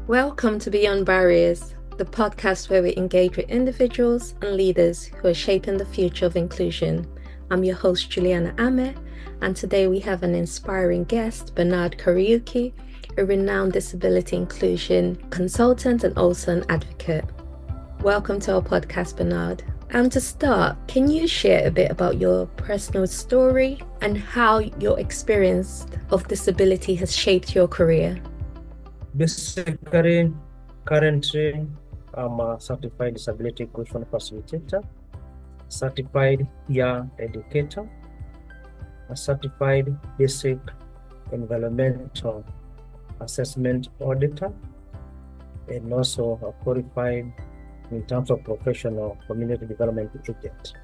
Welcome to Beyond Barriers, the podcast where we engage with individuals and leaders who are shaping the future of inclusion. I'm your host, Juliana Ame, and today we have an inspiring guest, Bernard Kariuki, a renowned disability inclusion consultant and also an advocate. Welcome to our podcast, Bernard. And to start, can you share a bit about your personal story and how your experience of disability has shaped your career? Basically, currently, I'm a certified disability inclusion facilitator, certified peer educator, a certified basic environmental assessment auditor, and also a qualified in terms of professional community development agent.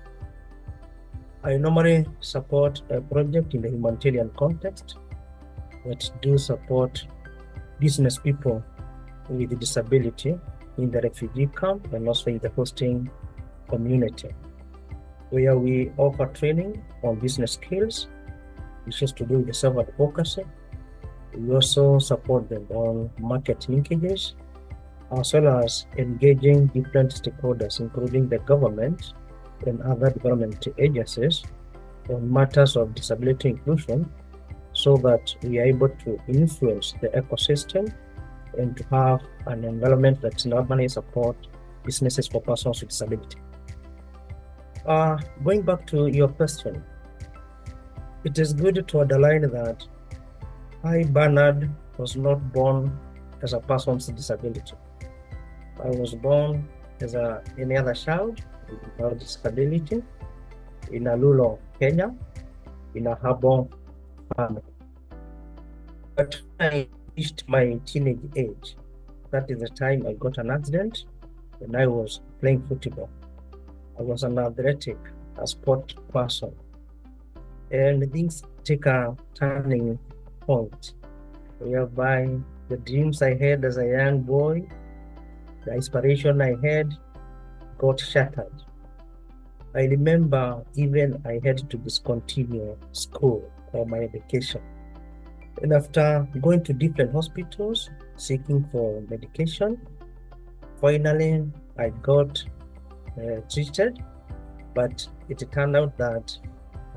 I normally support a project in the humanitarian context that do support business people with disability in the refugee camp and also in the hosting community, where we offer training on business skills, which is to do with the self-advocacy. We also support them on market linkages, as well as engaging different stakeholders, including the government and other development agencies on matters of disability inclusion, so that we are able to influence the ecosystem and to have an environment that normally support businesses for persons with disability. Going back to your question, it is good to underline that I, Bernard, was not born as a person with disability. I was born as any other child without disability in a rural Kenya, in a urban family. But when I reached my teenage age, that is the time I got an accident when I was playing football. I was an athletic, a sport person, and things take a turning point, whereby the dreams I had as a young boy, the inspiration I had, got shattered. I remember even I had to discontinue school or my education. And after going to different hospitals, seeking for medication, finally I got treated, but it turned out that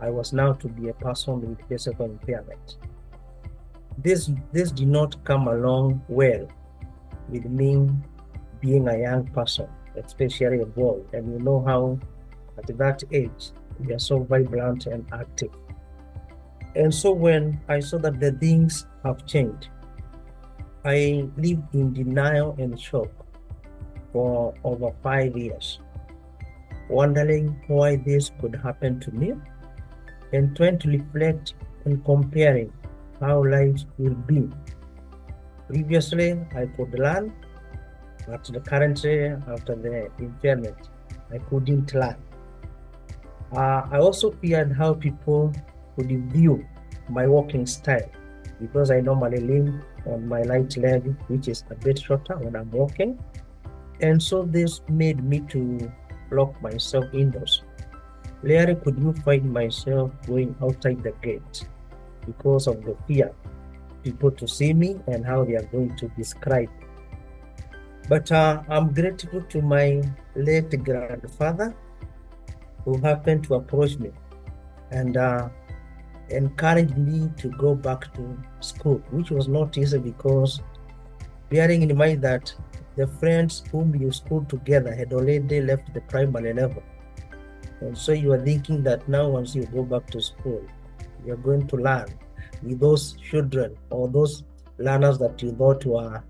I was now to be a person with physical impairment. This did not come along well with me being a young person, especially a boy, and you know how at that age we are so vibrant and active. And so when I saw that the things have changed, I lived in denial and shock for over 5 years, wondering why this could happen to me and trying to reflect and comparing how life will be. Previously, I could learn, but currently, after the impairment, I couldn't learn. I also feared how people would view my walking style, because I normally lean on my right leg, which is a bit shorter when I'm walking. And so this made me to lock myself indoors. Rarely could you find myself going outside the gate because of the fear people to see me and how they are going to describe. But I'm grateful to my late grandfather, who happened to approach me and encouraged me to go back to school, which was not easy, because bearing in mind that the friends whom you schooled together had already left the primary level. And so you are thinking that now once you go back to school, you're going to learn with those children or those learners that you thought were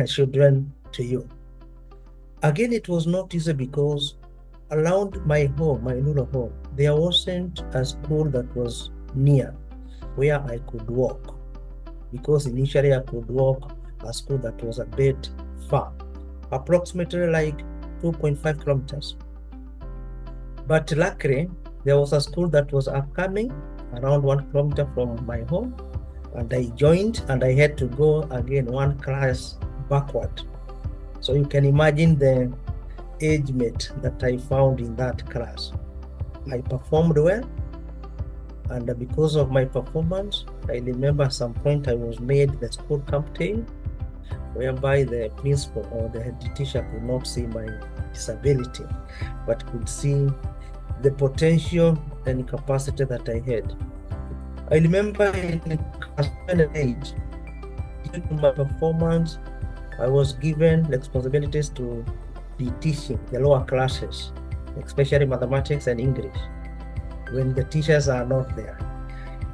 children to you. Again, it was not easy, because around my home, my rural home, there wasn't a school that was near where I could walk, because initially I could walk a school that was a bit far, approximately like 2.5 kilometers. But luckily, there was a school that was upcoming around 1 kilometer from my home, and I joined, and I had to go again 1 class backward. So you can imagine the age mate that I found in that class. I performed well, and because of my performance, I remember at some point I was made the school captain, whereby the principal or the head teacher could not see my disability, but could see the potential and capacity that I had. I remember in class 7 and 8, due to my performance, I was given responsibilities to be teaching the lower classes, especially mathematics and English, when the teachers are not there.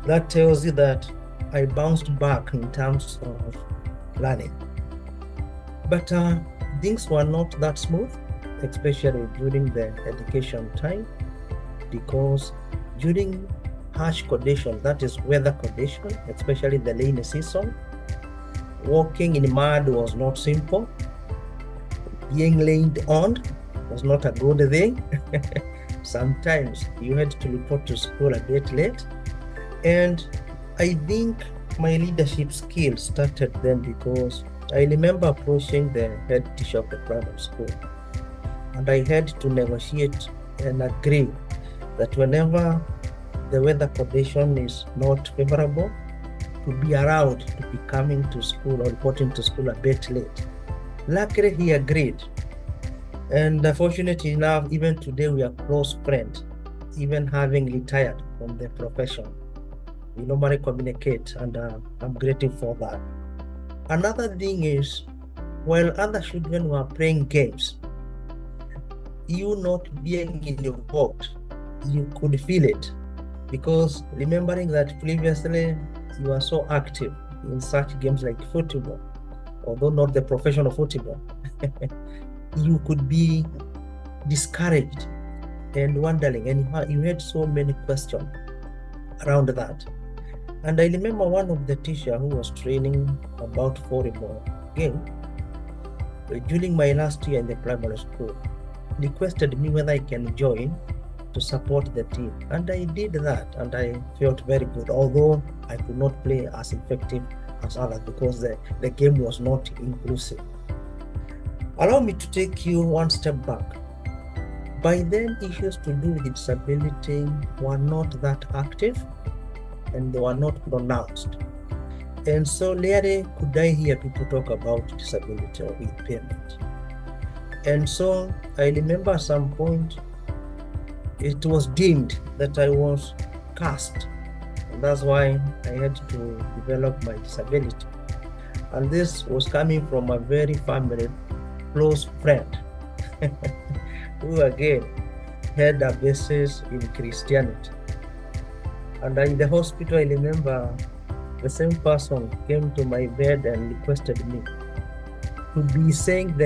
That tells you that I bounced back in terms of learning. But things were not that smooth, especially during the education time, because during harsh conditions, that is weather condition, especially the rainy season, walking in mud was not simple. Being rained on was not a good thing. Sometimes you had to report to school a bit late. And I think my leadership skills started then, because I remember approaching the head teacher of the primary school, and I had to negotiate and agree that whenever the weather condition is not favorable, to be allowed to be coming to school or reporting to school a bit late. Luckily, he agreed. And fortunately enough, even today we are close friends, even having retired from the profession. We normally communicate, and I'm grateful for that. Another thing is, while other children were playing games, you not being involved, you could feel it, because remembering that previously you were so active in such games like football, although not the professional football, you could be discouraged and wondering, and you had so many questions around that. And I remember one of the teachers who was training about volleyball game during my last year in the primary school requested me whether I can join to support the team. And I did that, and I felt very good, although I could not play as effective as others because the game was not inclusive. Allow me to take you one step back. By then, issues to do with disability were not that active, and they were not pronounced. And so rarely could I hear people talk about disability or impairment. And so I remember at some point it was deemed that I was cursed, and that's why I had to develop my disability. And this was coming from a very family, close friend who again had a basis in Christianity. And in the hospital, I remember the same person came to my bed and requested me to be saying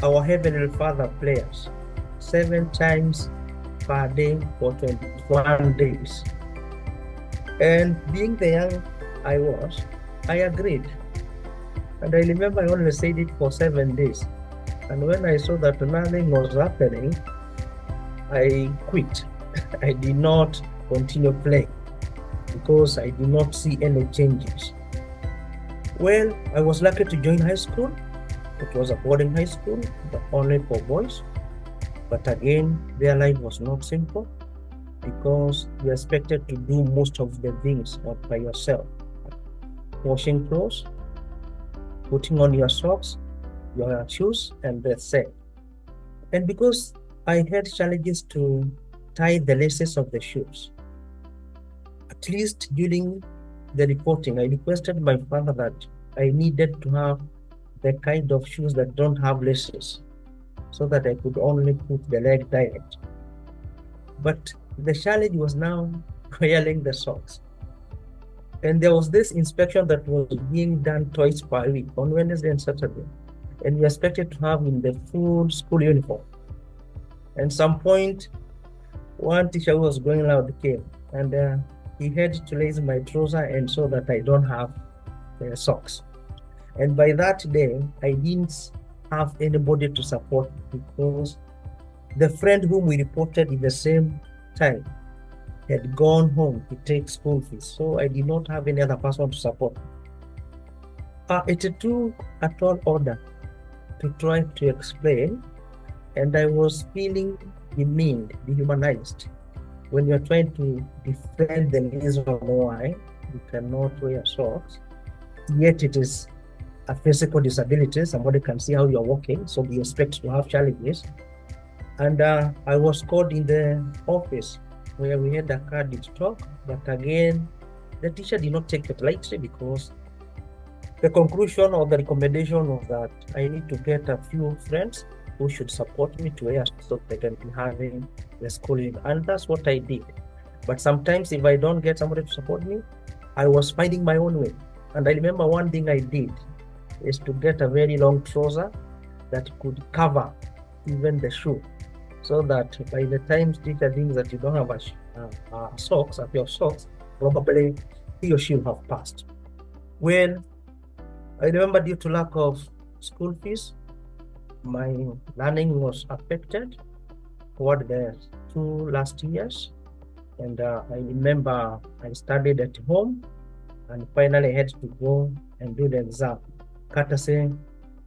our Heavenly Father prayers 7 times per day for 21 days. And being the young I was, I agreed. And I remember I only said it for 7 days. And when I saw that nothing was happening, I quit. I did not continue playing because I did not see any changes. Well, I was lucky to join high school. It was a boarding high school, but only for boys. But again, their life was not simple because you are expected to do most of the things by yourself. Washing clothes, putting on your socks, your shoes, and that's it. And because I had challenges to tie the laces of the shoes, at least during the reporting, I requested my father that I needed to have the kind of shoes that don't have laces, so that I could only put the leg direct. But the challenge was now wearing the socks. And there was this inspection that was being done twice per week, on Wednesday and Saturday. And we expected to have in the full school uniform. And some point, one teacher who was going loud came, and he had to raise my trouser and so that I don't have socks. And by that day, I didn't have anybody to support because the friend whom we reported in the same time had gone home to take school fees. So I did not have any other person to support. It took a tall order to try to explain, and I was feeling demeaned, dehumanized. When you're trying to defend the reason why you cannot wear socks, yet it is a physical disability. Somebody can see how you're walking, so we expect to have challenges. And I was called in the office where we had a candid talk, but again, the teacher did not take it lightly, because the conclusion or the recommendation was that I need to get a few friends who should support me to where so they can be having the schooling. And that's what I did. But sometimes if I don't get somebody to support me, I was finding my own way. And I remember one thing I did is to get a very long trouser that could cover even the shoe, so that by the time teacher thinks that you don't have a pair of socks, probably he or she will have passed. When I remember, due to lack of school fees, my learning was affected toward the 2 last years. And I remember I studied at home and finally had to go and do the exam, courtesy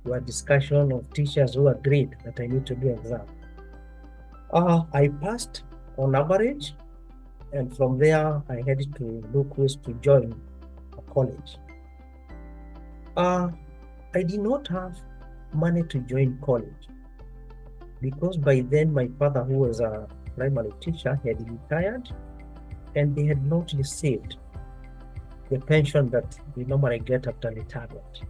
to a discussion of teachers who agreed that I need to do exam. I passed on average, and from there I had to look ways to join a college. I did not have money to join college, because by then my father, who was a primary teacher, had retired, and they had not received the pension that we normally get after retirement.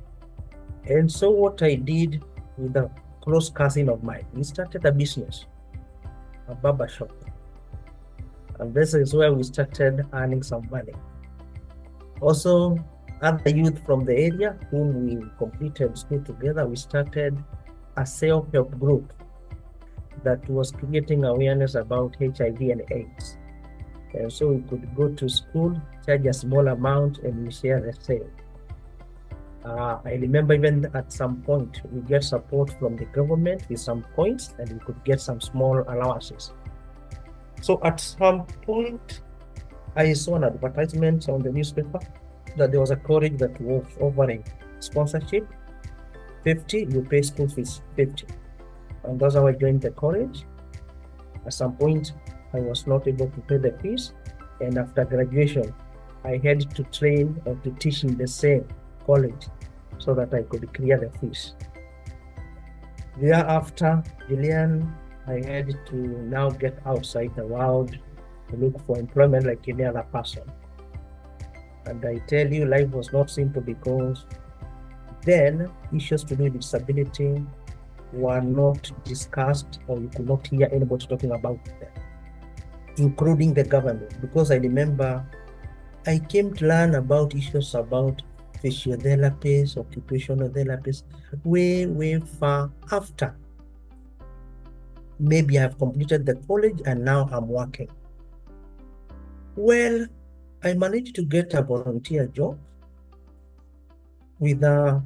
And so what I did with a close cousin of mine, we started a business, a barber shop. And this is where we started earning some money. Also, other youth from the area whom we completed school together, we started a self-help group that was creating awareness about HIV and AIDS. And so we could go to school, charge a small amount, and we share the same. I remember even at some point, we get support from the government with some points, and we could get some small allowances. So at some point, I saw an advertisement on the newspaper that there was a college that was offering sponsorship, 50, you pay school fees, 50. And that's how I joined the college. At some point, I was not able to pay the fees, and after graduation, I had to train or to teach in the same college so that I could clear the fees. Thereafter, Julian, I had to now get outside the world to look for employment like any other person. And I tell you, life was not simple, because then issues to do with disability were not discussed, or you could not hear anybody talking about them, including the government. Because I remember I came to learn about issues about physiotherapists, occupational therapists, way far after maybe I've completed the college and now I'm working. Well, I managed to get a volunteer job with a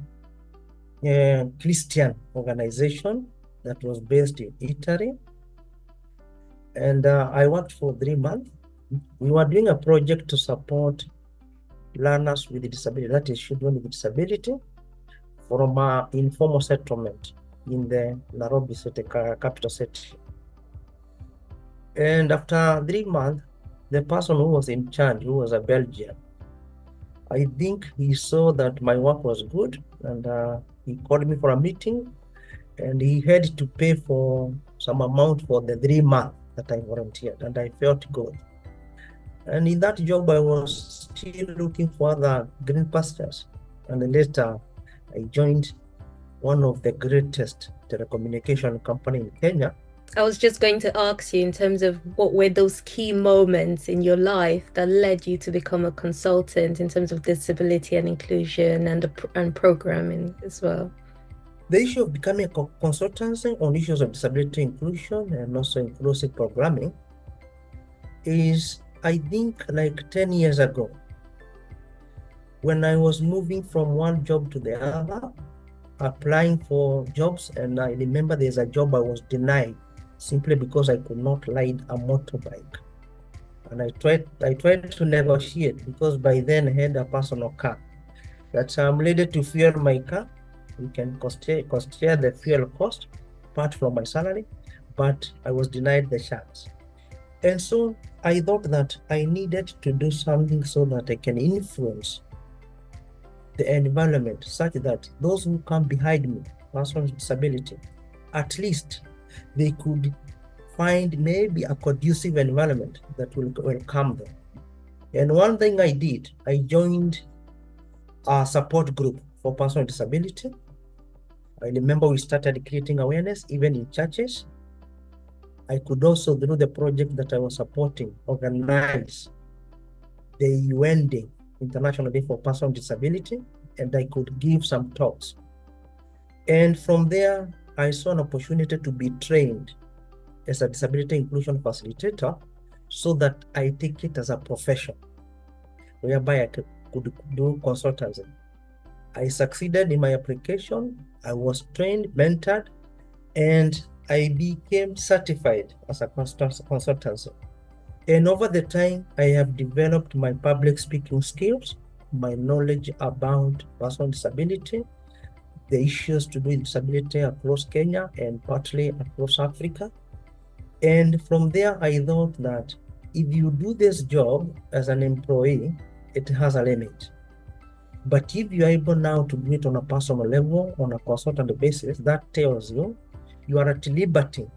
Christian organization that was based in Italy. And I worked for 3 months. We were doing a project to support learners with disability, that is children with disability, from an informal settlement in the Nairobi city, capital city. And after 3 months, the person who was in charge, who was a Belgian, I think he saw that my work was good, and he called me for a meeting, and he had to pay for some amount for the 3 months that I volunteered, and I felt good. And in that job, I was still looking for other green pastures. And then later, I joined one of the greatest telecommunication company in Kenya. I was just going to ask you, in terms of what were those key moments in your life that led you to become a consultant in terms of disability and inclusion and programming as well? The issue of becoming a consultancy on issues of disability inclusion and also inclusive programming is, I think, like 10 years ago, when I was moving from one job to the other, applying for jobs, and I remember there's a job I was denied simply because I could not ride a motorbike. And I tried to negotiate, because by then I had a personal car, that I'm ready to fuel my car. We can cost share the fuel cost apart from my salary, but I was denied the chance. And so I thought that I needed to do something so that I can influence the environment such that those who come behind me, persons with disability, at least they could find maybe a conducive environment that will welcome them. And one thing I did, I joined a support group for persons with disability. I remember we started creating awareness even in churches. I could also, through the project that I was supporting, organize the UN Day, International Day for Persons with Disability, and I could give some talks. And from there, I saw an opportunity to be trained as a disability inclusion facilitator so that I take it as a profession, whereby I could do consultancy. I succeeded in my application. I was trained, mentored, and I became certified as a consultancy. And over the time, I have developed my public speaking skills, my knowledge about personal disability, the issues to do with disability across Kenya and partly across Africa. And from there, I thought that if you do this job as an employee, it has a limit. But if you're able now to do it on a personal level, on a consultant basis, that tells you you are at liberty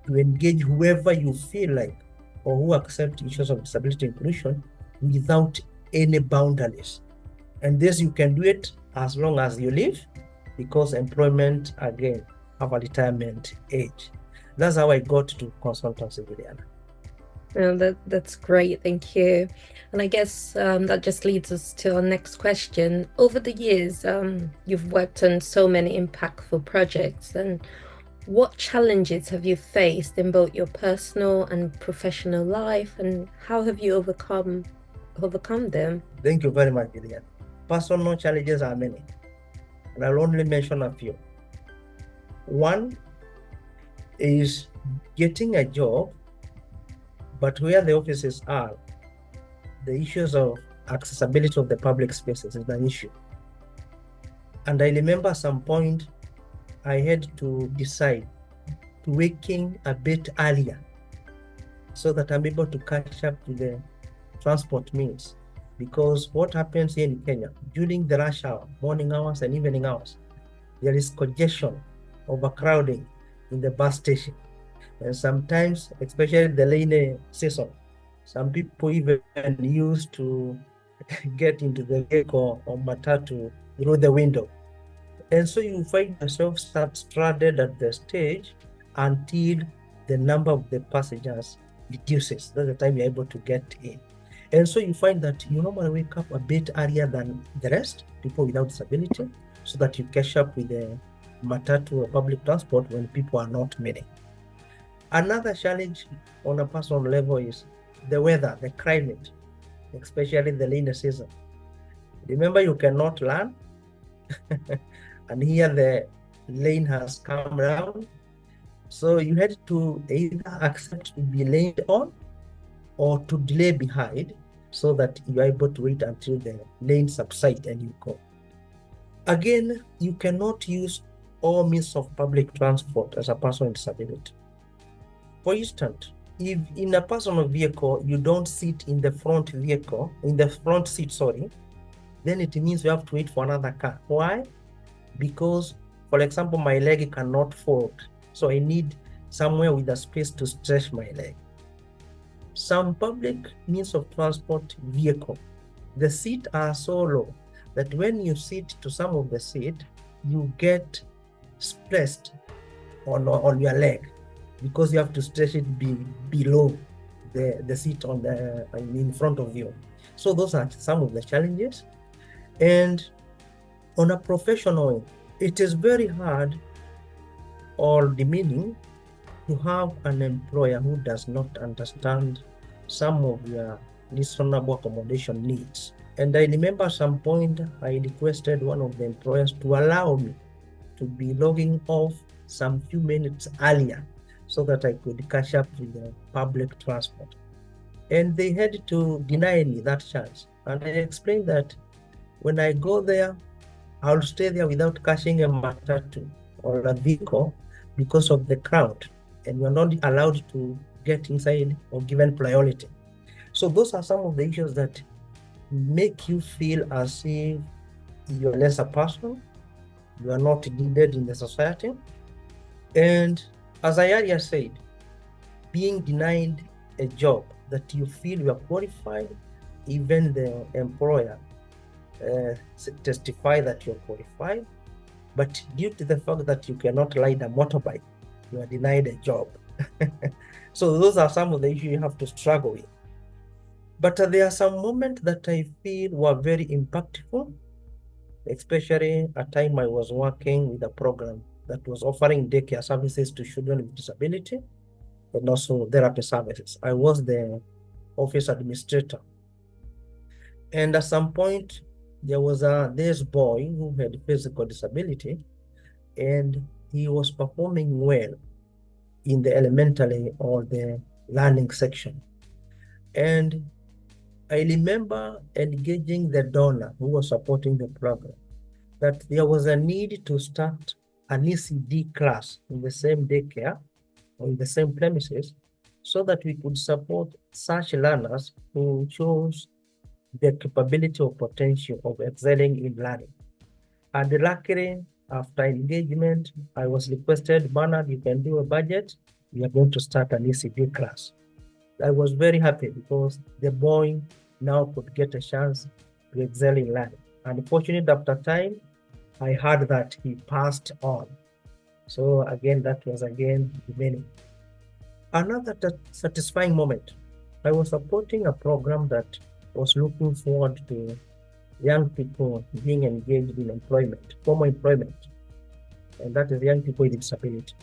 to engage whoever you feel like or who accept issues of disability inclusion without any boundaries. And this you can do it as long as you live, because employment, again, have a retirement age. That's how I got to consultancy, Juliana. That's great, thank you. And I guess that just leads us to our next question. Over the years, you've worked on so many impactful projects, and what challenges have you faced in both your personal and professional life, and how have you overcome them? Thank you very much, Juliana. Personal challenges are many, and I'll only mention a few. One is getting a job, but where the offices are, the issues of accessibility of the public spaces is an issue. And I remember at some point I had to decide to waking a bit earlier so that I'm able to catch up to the transport means. Because what happens here in Kenya, during the rush hour, morning hours and evening hours, there is congestion, overcrowding in the bus station. And sometimes, especially the rainy season, some people even used to get into the vehicle or matatu through the window. And so you find yourself stranded at the stage until the number of the passengers reduces. That's the time you're able to get in. And so you find that you normally wake up a bit earlier than the rest, people without disability, so that you catch up with the matatu or public transport when people are not many. Another challenge on a personal level is the weather, the climate, especially the rainy season. Remember, you cannot run, and here the rain has come around. So you had to either accept to be laid on or to delay behind so that you're able to wait until the rain subsides and you go. Again, you cannot use all means of public transport as a person with disability. For instance, if in a personal vehicle, you don't sit in the front seat, then it means you have to wait for another car. Why? Because, for example, my leg cannot fold, so I need somewhere with a space to stretch my leg. Some public means of transport vehicle, the seats are so low that when you sit to some of the seat, you get pressed on your leg, because you have to stretch it below the seat in front of you. So those are some of the challenges. And on a professional way, it is very hard or demeaning to have an employer who does not understand some of your reasonable accommodation needs. And I remember at some point I requested one of the employers to allow me to be logging off some few minutes earlier so that I could catch up with the public transport. And they had to deny me that chance. And I explained that when I go there, I'll stay there without catching a matatu or a vehicle because of the crowd. And we're not allowed to get inside or given priority. So those are some of the issues that make you feel as if you're less a person, you are not needed in the society. And as I earlier said, being denied a job that you feel you are qualified, even the employer testify that you're qualified, but due to the fact that you cannot ride a motorbike, you are denied a job. So those are some of the issues you have to struggle with. But there are some moments that I feel were very impactful, especially a time I was working with a program that was offering daycare services to children with disability and also therapy services. I was the office administrator. And at some point, there was this boy who had physical disability, and he was performing well in the elementary or the learning section. And I remember engaging the donor who was supporting the program that there was a need to start an ECD class in the same daycare or in the same premises so that we could support such learners who chose the capability or potential of excelling in learning. And luckily, after engagement, I was requested, Bernard, you can do a budget. We are going to start an ECD class. I was very happy because the boy now could get a chance to excel in learning. Unfortunately, after time, I heard that he passed on. So again, that was again remaining. Another satisfying moment, I was supporting a program that was looking forward to young people being engaged in employment, formal employment, and that is young people with disability.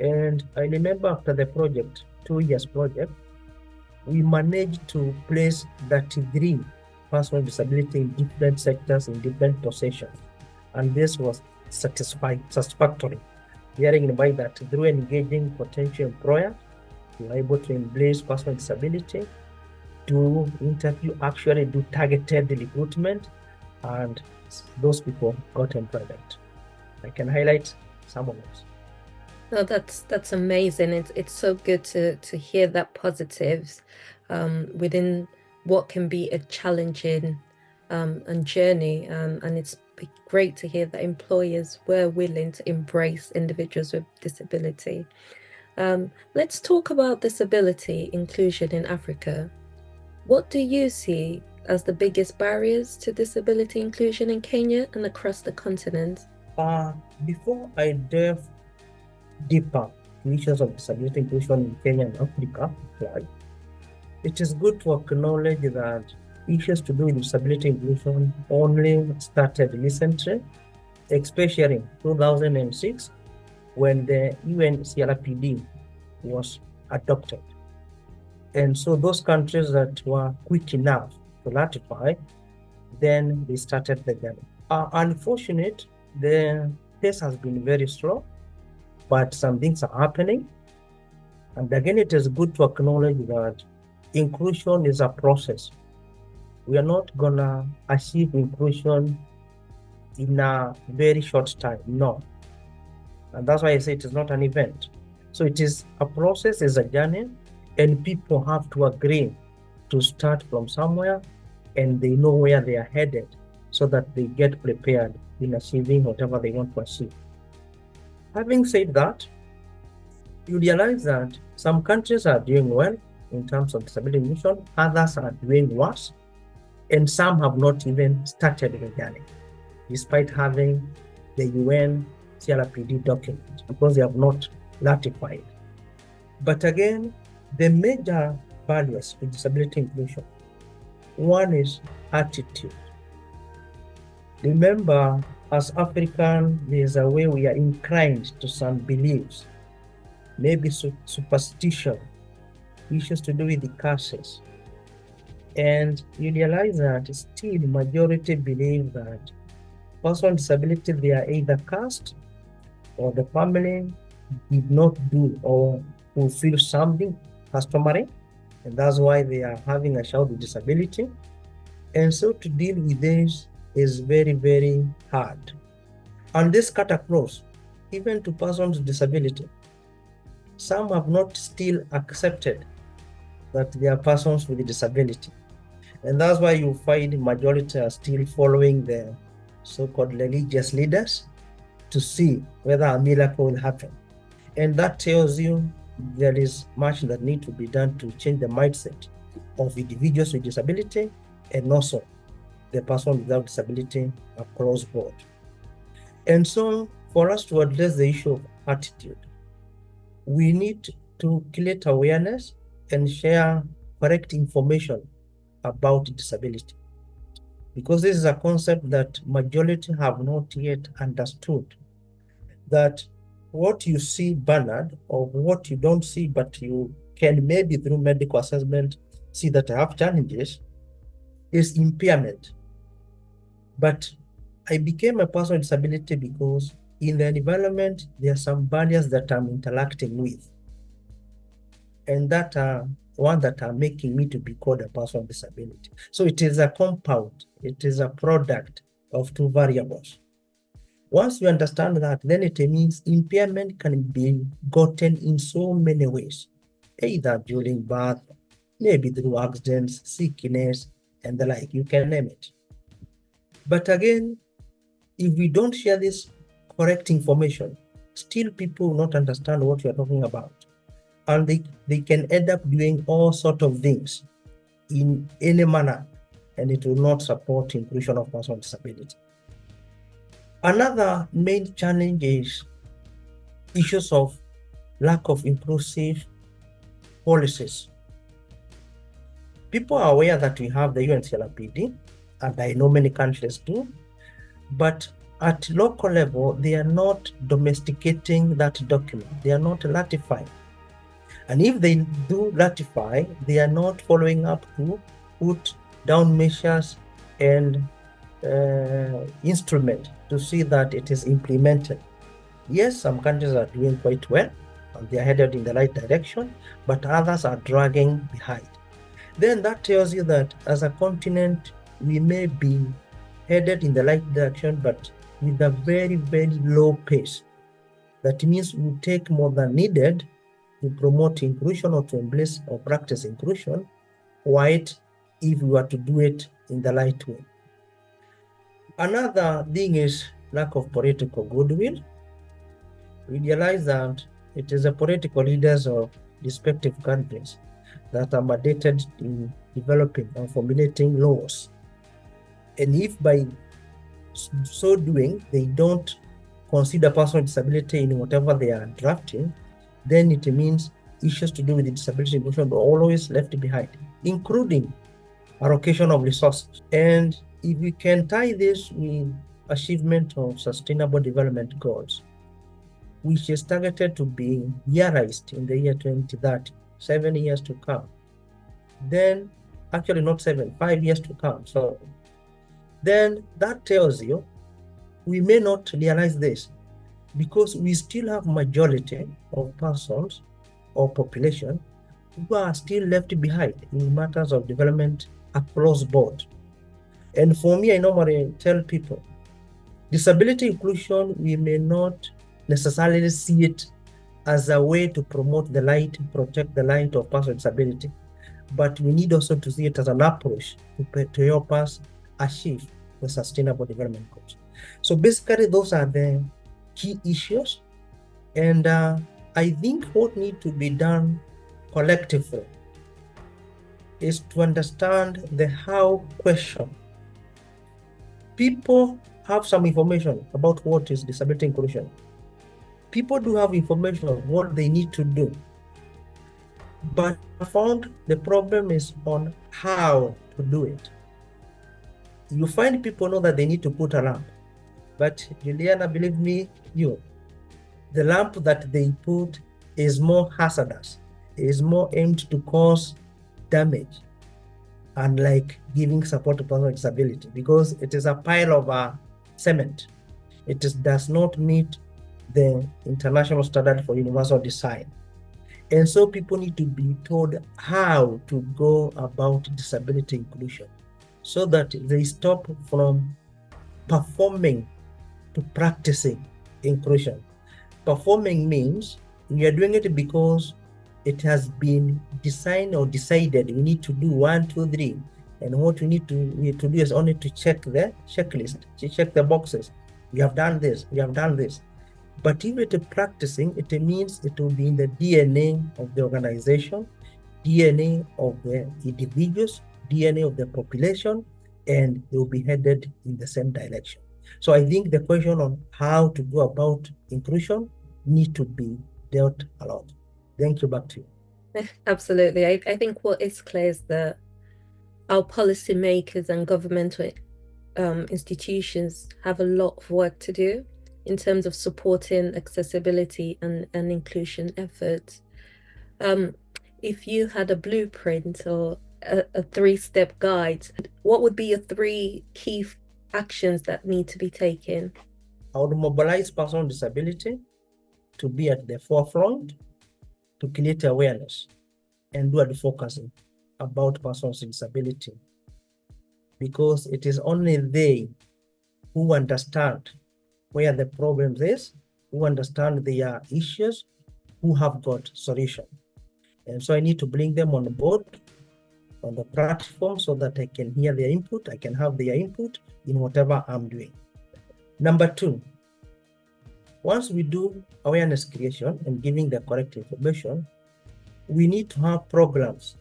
And I remember after the project, 2 years project, we managed to place 33 persons with disability in different sectors, in different positions. And this was satisfactory, bearing in mind that through engaging potential employer, we were able to embrace persons with disability, do interview, actually do targeted recruitment, and those people got employment. I can highlight some of those. No, that's amazing. It's so good to hear that positives within what can be a challenging and journey. And it's great to hear that employers were willing to embrace individuals with disability. Let's talk about disability inclusion in Africa. What do you see as the biggest barriers to disability inclusion in Kenya and across the continent? Before I delve deeper in issues of disability inclusion in Kenya and Africa, it is good to acknowledge that issues to do with disability inclusion only started recently, especially in 2006 when the UN CRPD was adopted. And so those countries that were quick enough to ratify, then they started the journey. Unfortunately, the pace has been very slow, but some things are happening. And again, it is good to acknowledge that inclusion is a process. We are not gonna achieve inclusion in a very short time, no. And that's why I say it is not an event. So it is a process, is a journey, and people have to agree to start from somewhere and they know where they are headed so that they get prepared in achieving whatever they want to achieve. Having said that, you realize that some countries are doing well in terms of disability inclusion, others are doing worse, and some have not even started the journey, despite having the UN CRPD document, because they have not ratified. But again, the major barriers to disability inclusion, one is attitude. Remember, as African, there's a way we are inclined to some beliefs, maybe superstition, issues to do with the curses. And you realize that still majority believe that person with disability, they are either cursed or the family did not do or fulfill something customary, and that's why they are having a child with disability. And so to deal with this is very, very hard. And this cut across, even to persons with disability. Some have not still accepted that they are persons with disability. And that's why you find majority are still following the so-called religious leaders to see whether a miracle will happen. And that tells you there is much that needs to be done to change the mindset of individuals with disability and also the person without disability across board. And so for us to address the issue of attitude, we need to create awareness and share correct information about disability, because this is a concept that majority have not yet understood, that what you see, Bernard, or what you don't see, but you can maybe through medical assessment see that I have challenges, is impairment. But I became a person with disability because in the environment, there are some barriers that I'm interacting with, and that are one that are making me to be called a person with disability. So it is a compound, it is a product of two variables. Once you understand that, then it means impairment can be gotten in so many ways, either during birth, maybe through accidents, sickness, and the like, you can name it. But again, if we don't share this correct information, still people will not understand what we are talking about. And they can end up doing all sorts of things in any manner, and it will not support inclusion of persons with disability. Another main challenge is issues of lack of inclusive policies. People are aware that we have the UNCLPD, and I know many countries do, but at local level, they are not domesticating that document. They are not ratifying. And if they do ratify, they are not following up to put down measures and instrument to see that it is implemented. Yes, some countries are doing quite well, and they are headed in the right direction, but others are dragging behind. Then that tells you that as a continent, we may be headed in the right direction, but with a very, very low pace. That means we take more than needed to promote inclusion or to embrace or practice inclusion, quite if we were to do it in the right way. Another thing is lack of political goodwill. We realize that it is the political leaders of respective countries that are mandated in developing and formulating laws. And if by so doing, they don't consider personal disability in whatever they are drafting, then it means issues to do with the disability inclusion are always left behind, including allocation of resources. And if we can tie this with achievement of sustainable development goals, which is targeted to be realized in the year 2030, 7 years to come, then actually not 7, 5 years to come. So then that tells you we may not realize this because we still have majority of persons or population who are still left behind in matters of development across board. And for me, I normally tell people, disability inclusion, we may not necessarily see it as a way to promote the light, protect the light of persons with disability, but we need also to see it as an approach to help us achieve the sustainable development goals. So basically, those are the key issues. And I think what needs to be done collectively is to understand the how question. People have some information about what is disability inclusion. People do have information of what they need to do. But I found the problem is on how to do it. You find people know that they need to put a lamp. But Juliana, believe me, the lamp that they put is more hazardous, is more aimed to cause damage, unlike giving support to persons with disability, because it is a pile of cement. It does not meet the international standard for universal design. And so people need to be told how to go about disability inclusion so that they stop from performing to practicing inclusion. Performing means we are doing it because it has been designed or decided we need to do 1, 2, 3. And what we need to do is only to check the checklist, to check the boxes. We have done this, we have done this. But if it is practicing, it means it will be in the DNA of the organization, DNA of the individuals, DNA of the population, and they will be headed in the same direction. So I think the question on how to go about inclusion need to be dealt a lot. Thank you. Back to you. Absolutely. I think what is clear is that our policymakers and governmental institutions have a lot of work to do in terms of supporting accessibility and inclusion efforts. If you had a blueprint or a three-step guide, what would be your three key actions that need to be taken? I would mobilize persons with disability to be at the forefront, to create awareness and do advocacy about persons with disability, because it is only they who understand where the problems is, who understand their issues, who have got solution. And so I need to bring them on board on the platform so that I can hear their input, I can have their input in whatever I'm doing. Number two, once we do awareness creation and giving the correct information, we need to have programs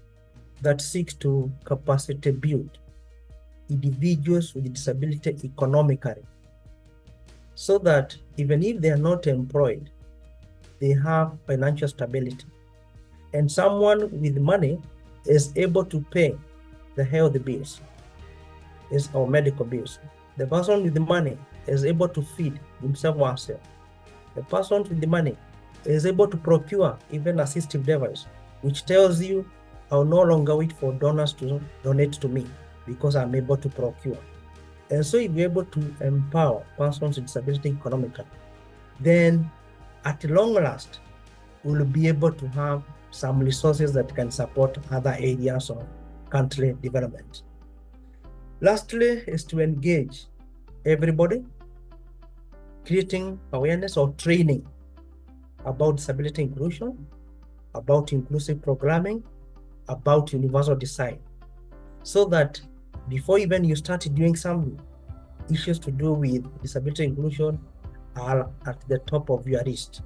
that seek to capacity build individuals with disability economically, so that even if they are not employed, they have financial stability. And someone with money is able to pay the health bills or medical bills. The person with the money is able to feed himself or herself. The person with the money is able to procure even assistive device, which tells you I'll no longer wait for donors to donate to me because I'm able to procure. And so if you're able to empower persons with disability economically, then at long last, we'll be able to have some resources that can support other areas of country development. Lastly is to engage everybody, creating awareness or training about disability inclusion, about inclusive programming, about universal design, so that before even you start doing some issues to do with disability inclusion are at the top of your list,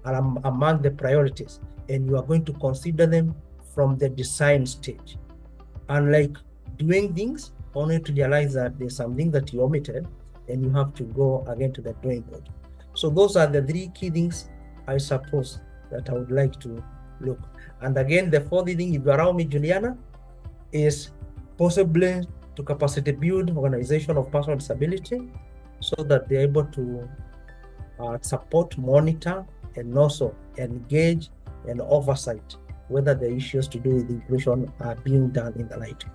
are among the priorities, and you are going to consider them from the design stage. Unlike doing things only to realize that there's something that you omitted and you have to go again to the drawing board. So those are the three key things I suppose that I would like to look. And again, the fourth thing, if you allow me, Juliana, is possibly to capacity build organization of persons with disability so that they're able to support, monitor, and also engage and oversight whether the issues to do with inclusion are being done in the right way.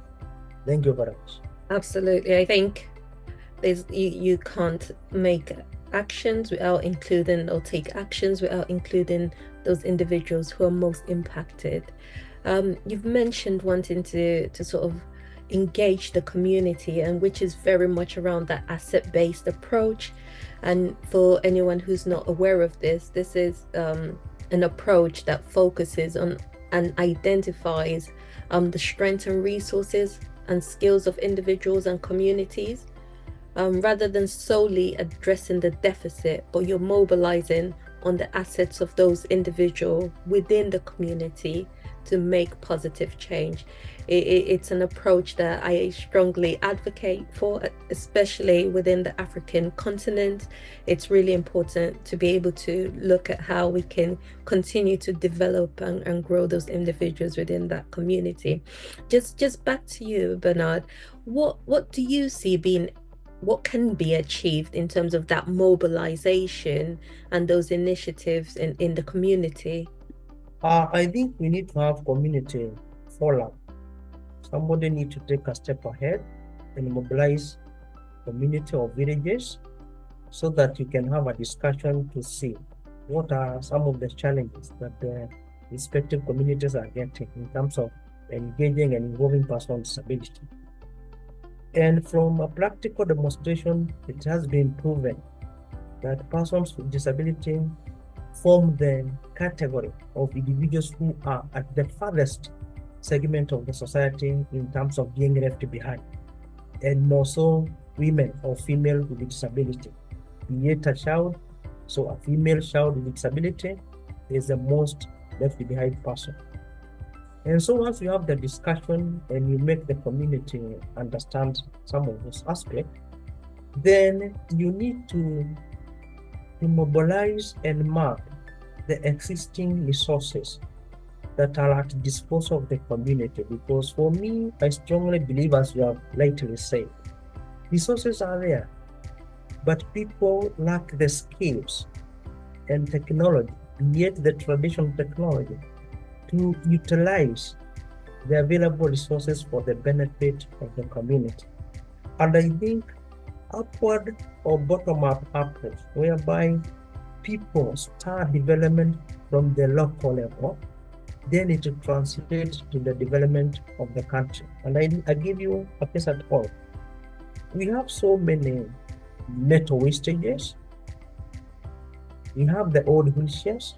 Thank you very much. Absolutely. I think you can't make actions without including, or take actions without including those individuals who are most impacted. You've mentioned wanting to sort of engage the community, and which is very much around that asset-based approach. And for anyone who's not aware of this is an approach that focuses on and identifies the strengths and resources and skills of individuals and communities, rather than solely addressing the deficit, but you're mobilizing on the assets of those individuals within the community to make positive change. It's an approach that I strongly advocate for, especially within the African continent. It's really important to be able to look at how we can continue to develop and grow those individuals within that community. Just back to you, Bernard. What do you see being, what can be achieved in terms of that mobilization and those initiatives in the community? I think we need to have community forum. Somebody need to take a step ahead and mobilize community or villages so that you can have a discussion to see what are some of the challenges that the respective communities are getting in terms of engaging and involving persons with disability. And from a practical demonstration, it has been proven that persons with disability form the category of individuals who are at the farthest segment of the society in terms of being left behind, and more so women or female with disability. Be it a child, so a female child with disability is the most left behind person. And so once you have the discussion and you make the community understand some of those aspects, then you need to mobilize and map the existing resources that are at disposal of the community. Because for me, I strongly believe, as you have rightly said, resources are there, but people lack the skills and technology, yet the traditional technology, to utilize the available resources for the benefit of the community. And I think upward or bottom-up approach, whereby people start development from the local level, then it will translate to the development of the country. And I give you a case at all. We have so many metal wastages. We have the old wheelchairs,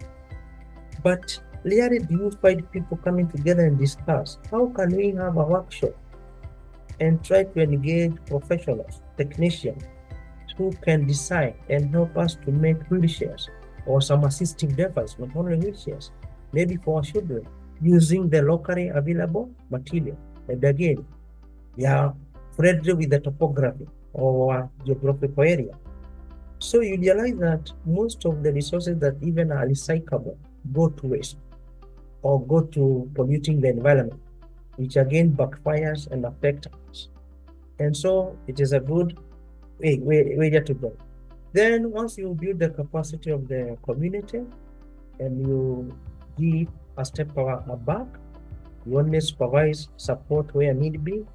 but rarely do you find people coming together and discuss how can we have a workshop and try to engage professionals, technicians, who can design and help us to make wheelchairs or some assistive devices, not only wheelchairs, maybe for our children, using the locally available material. And again, we are friendly with the topography or geographical area. So you realize that most of the resources that even are recyclable go to waste or go to polluting the environment, which again backfires and affects us. And so it is a good way to go. Then once you build the capacity of the community and you give a step back, you only supervise, support where need be,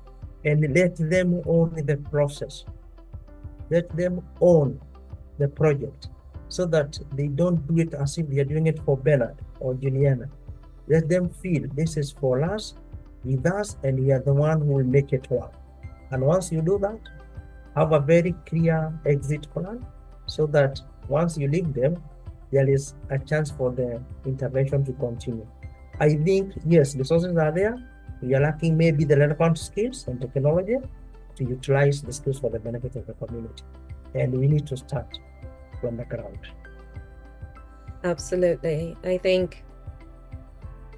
and let them own the process. Let them own the project so that they don't do it as if they are doing it for Bernard or Juliana. Let them feel this is for us, with us, and we are the one who will make it work. And once you do that, have a very clear exit plan so that once you leave them, there is a chance for the intervention to continue. I think, yes, resources are there. We are lacking maybe the relevant skills and technology to utilize the skills for the benefit of the community. And we need to start from the ground. Absolutely. I think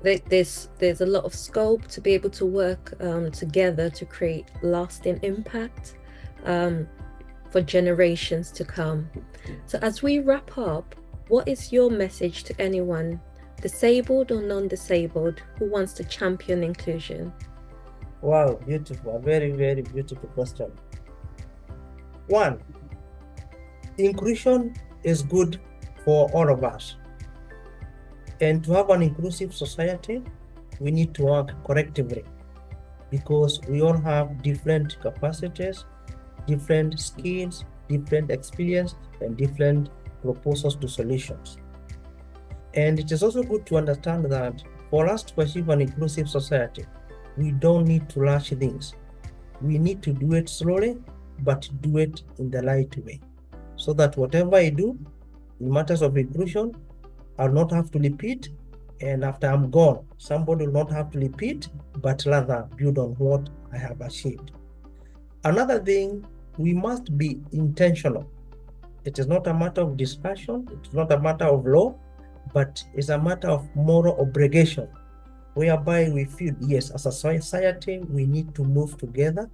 that there's a lot of scope to be able to work together to create lasting impact for generations to come. So as we wrap up, what is your message to anyone, disabled or non-disabled, who wants to champion inclusion? Wow, beautiful. A very, very beautiful question. One, inclusion is good for all of us. And to have an inclusive society, we need to work collectively because we all have different capacities, different skills, different experience, and different proposals to solutions. And it is also good to understand that for us to achieve an inclusive society, we don't need to rush things. We need to do it slowly, but do it in the right way. So that whatever I do in matters of inclusion, I'll not have to repeat. And after I'm gone, somebody will not have to repeat, but rather build on what I have achieved. Another thing, we must be intentional. It is not a matter of discussion, it's not a matter of law, but it's a matter of moral obligation, whereby we feel, yes, as a society, we need to move together.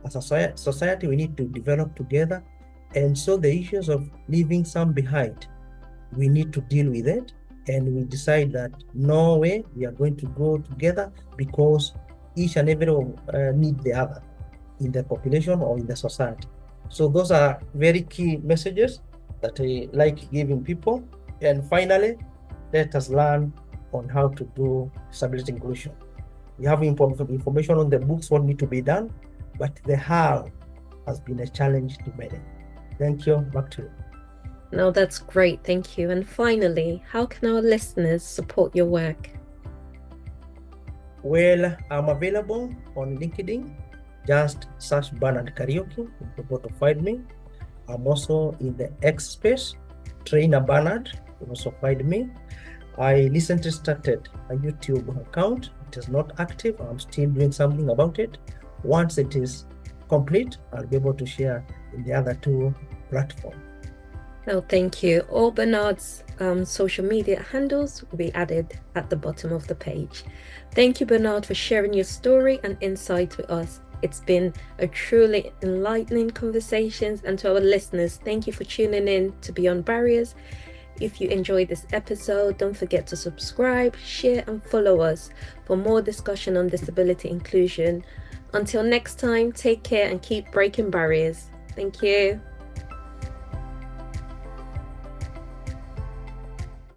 As a society, we need to develop together. And so the issues of leaving some behind, we need to deal with it. And we decide that no way, we are going to go together because each and every need the other in the population or in the society. So those are very key messages that I like giving people. And finally, let us learn on how to do disability inclusion. We have information on the books, what need to be done, but the how has been a challenge to many. Thank you. Back to you. No, that's great. Thank you. And finally, how can our listeners support your work? Well, I'm available on LinkedIn. Just search Bernard Kariuki. You'll be able to find me. I'm also in the X space, Trainer Bernard. You also find me. I recently started a YouTube account. It is not active. I'm still doing something about it. Once it is complete, I'll be able to share in the other two platforms. No, thank you. All Bernard's social media handles will be added at the bottom of the page. Thank you, Bernard, for sharing your story and insight with us. It's been a truly enlightening conversation. And to our listeners, thank you for tuning in to Beyond Barriers. If you enjoyed this episode, don't forget to subscribe, share, and follow us for more discussion on disability inclusion. Until next time, take care and keep breaking barriers. Thank you.